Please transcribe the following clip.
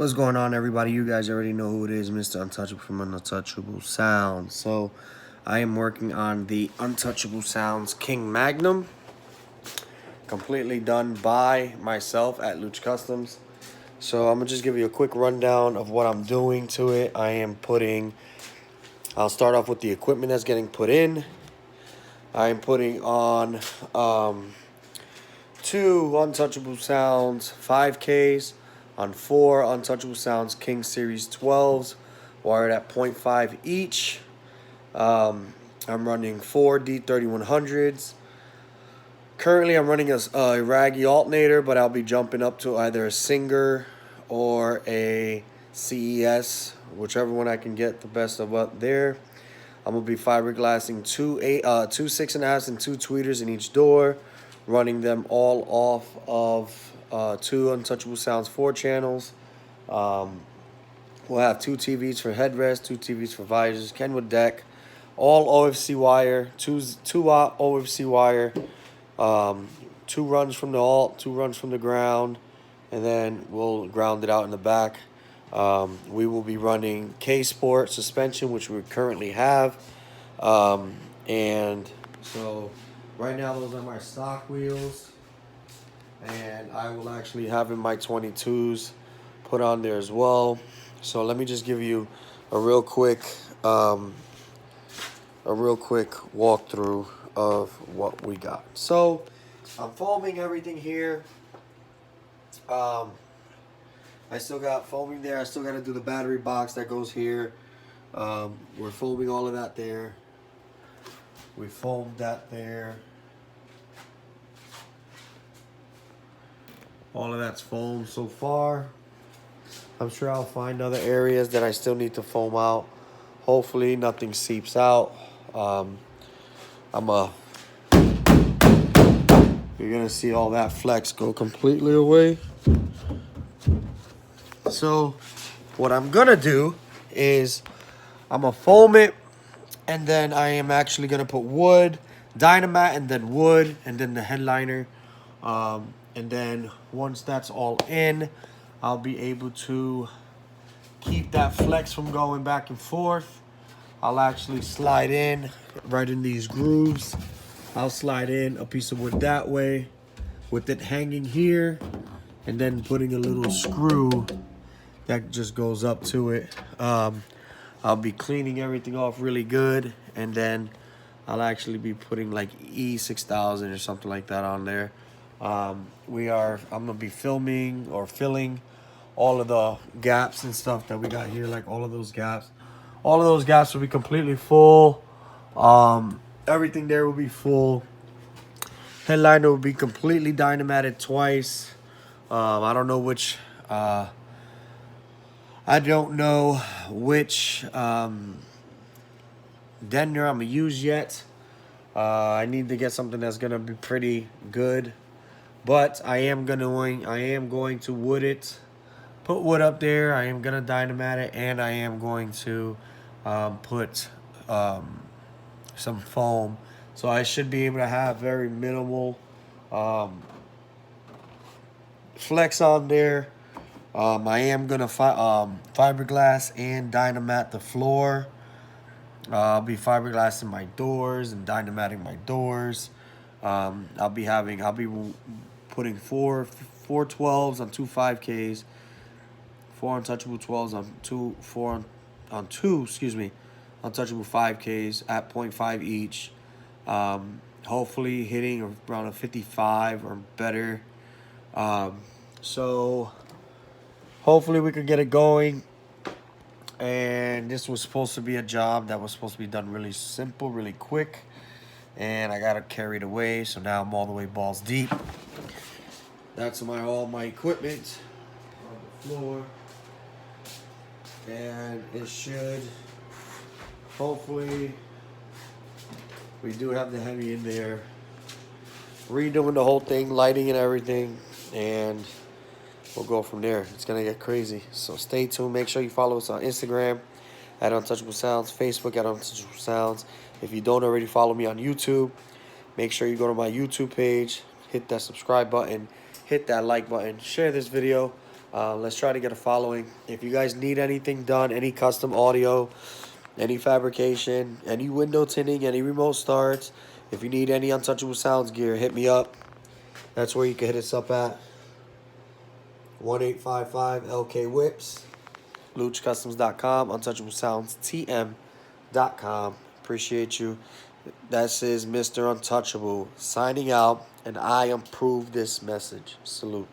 What's going on, everybody? You guys already know who it is, Mr. Untouchable from Untouchable Sounds. So I am working on the Untouchable Sounds King Magnum, completely done by myself at Luch Customs. So I'm gonna just give you a quick rundown of what I'm doing to it. I'll start off with the equipment that's getting put in. I am putting on 2 Untouchable Sounds 5Ks on 4 Untouchable Sounds King Series 12s, wired at 0.5 each. I'm running 4 D3100s. Currently, I'm running a Raggy alternator, but I'll be jumping up to either a Singer or a CES, whichever one I can get the best of up there. I'm gonna be fiberglassing two 6.5s and 2 tweeters in each door, running them all off of 2 Untouchable Sounds 4 channels. We'll have 2 TVs for headrests, 2 TVs for visors, Kenwood deck, all OFC wire, 2 watt OFC wire, 2 runs from the alt, 2 runs from the ground, and then we'll ground it out in the back. We will be running K-Sport suspension, which we currently have. And so right now those are my stock wheels. And I will actually have in my 22s put on there as well. So let me just give you a real quick walkthrough of what we got. So I'm foaming everything here. I still got foaming there. I still got to do the battery box that goes here. We're foaming all of that there. We foamed that there. All of that's foamed so far. I'm sure I'll find other areas that I still need to foam out. Hopefully nothing seeps out. You're gonna see all that flex go completely away. So what I'm gonna do is I'm gonna foam it, and then I am actually gonna put wood, Dynamat, and then wood, and then the headliner. And then once that's all in, I'll be able to keep that flex from going back and forth. I'll actually slide in right in these grooves. I'll slide in a piece of wood that way with it hanging here, and then putting a little screw that just goes up to it. I'll be cleaning everything off really good, and then I'll actually be putting like E6000 or something like that on there. I'm gonna be filling all of the gaps and stuff that we got here, like all of those gaps. All of those gaps will be completely full. Everything there will be full. Headliner will be completely dynamated twice. I don't know which Deadner I'm gonna use yet. I need to get something that's gonna be pretty good, but I am going to wood it, put wood up there. I am gonna dynamat it, and I am going to put some foam. So I should be able to have very minimal flex on there. I am gonna fiberglass and dynamat the floor. I'll be fiberglassing my doors and dynamating my doors. I'll be putting four 12s on 2 5Ks, 4 Untouchable 12s on 2 Untouchable 5Ks at 0.5 each. Hopefully hitting around a 55 or better. So hopefully we could get it going. And this was supposed to be a job that was supposed to be done really simple, really quick. And I got it carried away, so now I'm all the way balls deep. That's all my equipment on the floor. And it should, hopefully, we do have the heavy in there. Redoing the whole thing, lighting and everything, and we'll go from there. It's gonna get crazy. So stay tuned. Make sure you follow us on Instagram at Untouchable Sounds, Facebook at Untouchable Sounds. If you don't already follow me on YouTube, make sure you go to my YouTube page, hit that subscribe button, hit that like button, share this video. Let's try to get a following. If you guys need anything done, any custom audio, any fabrication, any window tinting, any remote starts, if you need any Untouchable Sounds gear, hit me up. That's where you can hit us up at. 1855 LK Whips. LuchCustoms.com. UntouchableSoundsTM.com. Appreciate you. This is Mr. Untouchable signing out, and I approve this message. Salute.